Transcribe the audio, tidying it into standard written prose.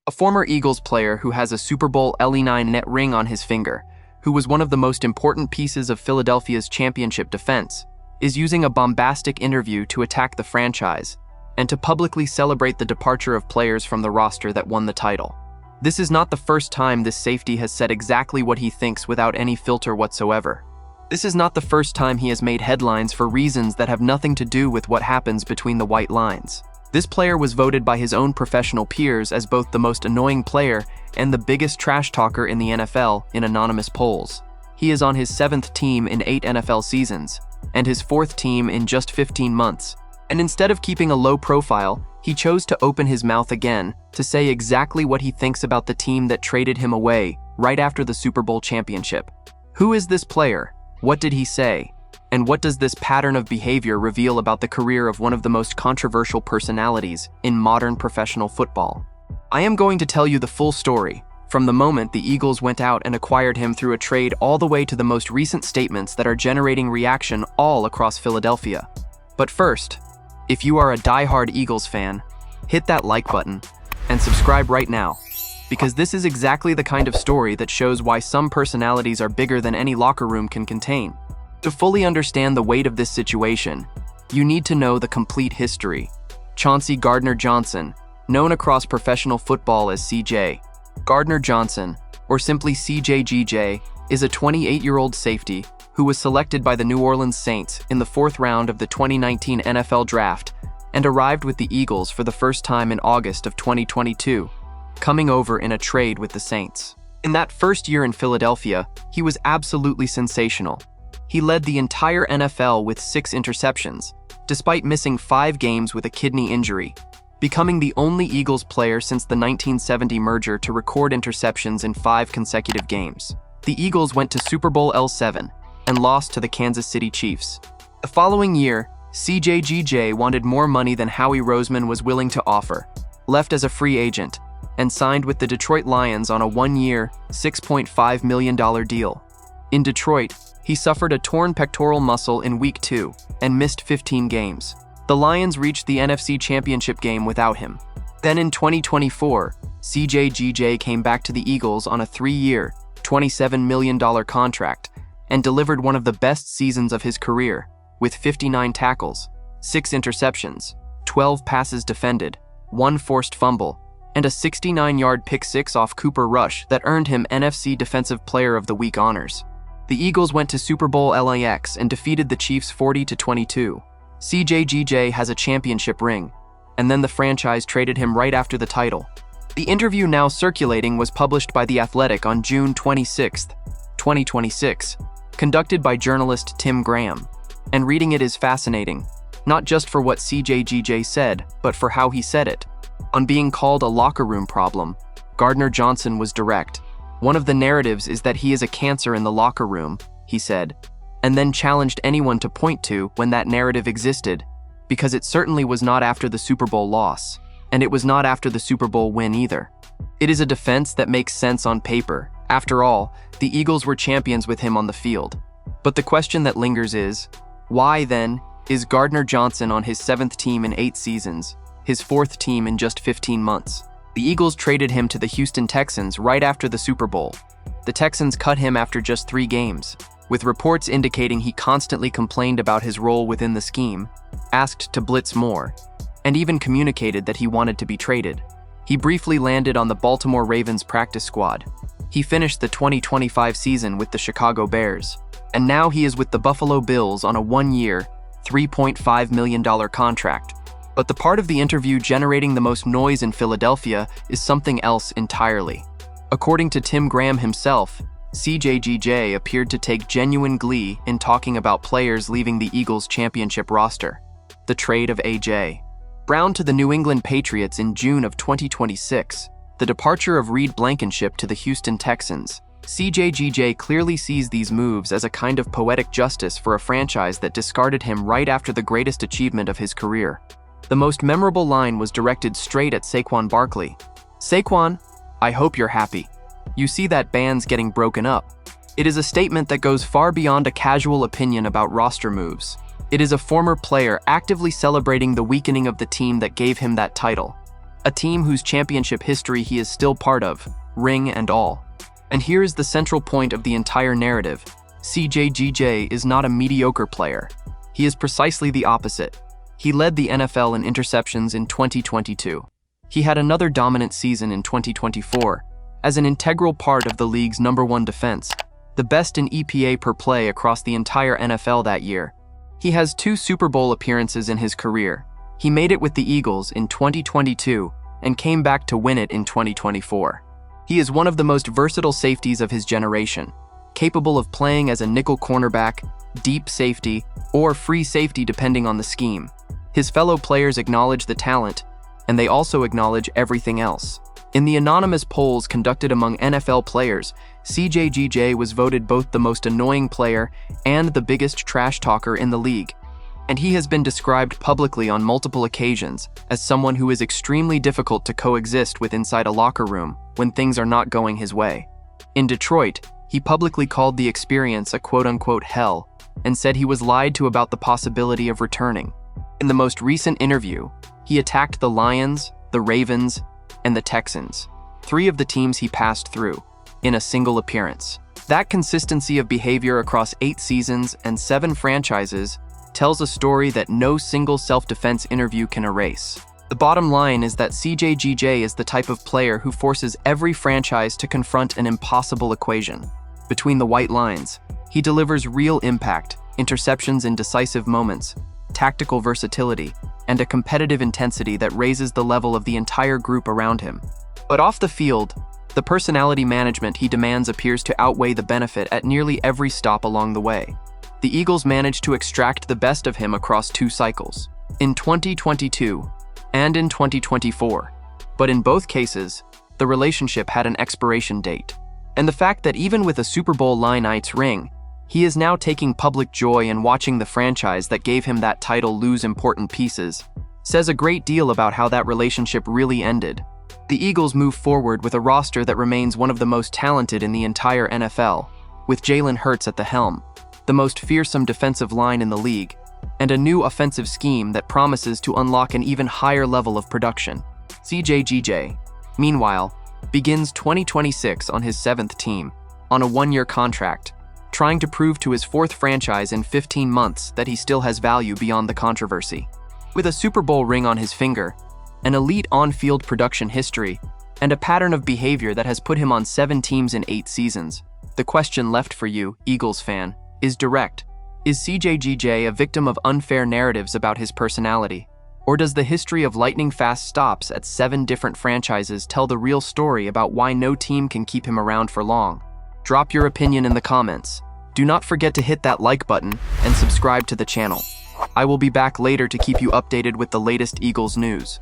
A former Eagles player who has a Super Bowl LIX net ring on his finger, who was one of the most important pieces of Philadelphia's championship defense, is using a bombastic interview to attack the franchise and to publicly celebrate the departure of players from the roster that won the title. This is not the first time this safety has said exactly what he thinks without any filter whatsoever. This is not the first time he has made headlines for reasons that have nothing to do with what happens between the white lines. This player was voted by his own professional peers as both the most annoying player and the biggest trash talker in the NFL in anonymous polls. He is on his 7th team in 8 NFL seasons, and his 4th team in just 15 months. And instead of keeping a low profile, he chose to open his mouth again to say exactly what he thinks about the team that traded him away right after the Super Bowl championship. Who is this player? What did he say? And what does this pattern of behavior reveal about the career of one of the most controversial personalities in modern professional football? I am going to tell you the full story, from the moment the Eagles went out and acquired him through a trade all the way to the most recent statements that are generating reaction all across Philadelphia. But first, if you are a die-hard Eagles fan, hit that like button and subscribe right now, because this is exactly the kind of story that shows why some personalities are bigger than any locker room can contain. To fully understand the weight of this situation, you need to know the complete history. Chauncey Gardner-Johnson, known across professional football as CJ. Gardner-Johnson, or simply CJGJ, is a 28-year-old safety who was selected by the New Orleans Saints in the 4th round of the 2019 NFL Draft and arrived with the Eagles for the first time in August of 2022, coming over in a trade with the Saints. In that first year in Philadelphia, he was absolutely sensational. He led the entire NFL with 6 interceptions, despite missing 5 games with a kidney injury, becoming the only Eagles player since the 1970 merger to record interceptions in 5 consecutive games. The Eagles went to Super Bowl LIX and lost to the Kansas City Chiefs. The following year, CJGJ wanted more money than Howie Roseman was willing to offer, left as a free agent, and signed with the Detroit Lions on a 1-year, $6.5 million deal. In Detroit, he suffered a torn pectoral muscle in Week 2 and missed 15 games. The Lions reached the NFC Championship game without him. Then in 2024, CJGJ came back to the Eagles on a 3-year, $27 million contract and delivered one of the best seasons of his career, with 59 tackles, 6 interceptions, 12 passes defended, 1 forced fumble, and a 69-yard pick-6 off Cooper Rush that earned him NFC Defensive Player of the Week honors. The Eagles went to Super Bowl LIX and defeated the Chiefs 40-22. CJGJ has a championship ring, and then the franchise traded him right after the title. The interview now circulating was published by The Athletic on June 26, 2026, conducted by journalist Tim Graham, and reading it is fascinating, not just for what CJGJ said, but for how he said it. On being called a locker room problem, Gardner-Johnson was direct. One of the narratives is that he is a cancer in the locker room, he said, and then challenged anyone to point to when that narrative existed, because it certainly was not after the Super Bowl loss, and it was not after the Super Bowl win either. It is a defense that makes sense on paper. After all, the Eagles were champions with him on the field. But the question that lingers is, why then is Gardner-Johnson on his 7th team in 8 seasons, his 4th team in just 15 months? The Eagles traded him to the Houston Texans right after the Super Bowl. The Texans cut him after just 3 games, with reports indicating he constantly complained about his role within the scheme, asked to blitz more, and even communicated that he wanted to be traded. He briefly landed on the Baltimore Ravens practice squad. He finished the 2025 season with the Chicago Bears, and now he is with the Buffalo Bills on a 1-year, $3.5 million contract. But the part of the interview generating the most noise in Philadelphia is something else entirely. According to Tim Graham himself, CJGJ appeared to take genuine glee in talking about players leaving the Eagles' championship roster. The trade of A.J. Brown to the New England Patriots in June of 2026, the departure of Reed Blankenship to the Houston Texans. CJGJ clearly sees these moves as a kind of poetic justice for a franchise that discarded him right after the greatest achievement of his career. The most memorable line was directed straight at Saquon Barkley. "Saquon, I hope you're happy. You see that band's getting broken up." It is a statement that goes far beyond a casual opinion about roster moves. It is a former player actively celebrating the weakening of the team that gave him that title. a team whose championship history he is still part of, ring and all. And here is the central point of the entire narrative. CJGJ is not a mediocre player. He is precisely the opposite. He led the NFL in interceptions in 2022. He had another dominant season in 2024, as an integral part of the league's #1 defense, the best in EPA per play across the entire NFL that year. He has 2 Super Bowl appearances in his career. He made it with the Eagles in 2022 and came back to win it in 2024. He is one of the most versatile safeties of his generation, capable of playing as a nickel cornerback, deep safety, or free safety depending on the scheme. His fellow players acknowledge the talent, and they also acknowledge everything else. In the anonymous polls conducted among NFL players, CJGJ was voted both the most annoying player and the biggest trash talker in the league. And he has been described publicly on multiple occasions as someone who is extremely difficult to coexist with inside a locker room when things are not going his way. In Detroit, he publicly called the experience a quote-unquote hell and said he was lied to about the possibility of returning. In the most recent interview, he attacked the Lions, the Ravens, and the Texans, 3 of the teams he passed through, in a single appearance. That consistency of behavior across 8 seasons and 7 franchises tells a story that no single self-defense interview can erase. The bottom line is that CJGJ is the type of player who forces every franchise to confront an impossible equation. Between the white lines, he delivers real impact, interceptions in decisive moments, tactical versatility, and a competitive intensity that raises the level of the entire group around him. But off the field, the personality management he demands appears to outweigh the benefit at nearly every stop along the way. The Eagles managed to extract the best of him across 2 cycles, in 2022 and in 2024. But in both cases, the relationship had an expiration date. And the fact that even with a Super Bowl LIX ring, he is now taking public joy in watching the franchise that gave him that title lose important pieces says a great deal about how that relationship really ended. The Eagles move forward with a roster that remains one of the most talented in the entire NFL, with Jalen Hurts at the helm, the most fearsome defensive line in the league, and a new offensive scheme that promises to unlock an even higher level of production. CJGJ, meanwhile, begins 2026 on his 7th team, on a 1-year contract, trying to prove to his 4th franchise in 15 months that he still has value beyond the controversy. With a Super Bowl ring on his finger, an elite on-field production history, and a pattern of behavior that has put him on 7 teams in 8 seasons, the question left for you, Eagles fan, is direct. Is CJGJ a victim of unfair narratives about his personality? Or does the history of lightning-fast stops at 7 different franchises tell the real story about why no team can keep him around for long? Drop your opinion in the comments. Do not forget to hit that like button and subscribe to the channel. I will be back later to keep you updated with the latest Eagles news.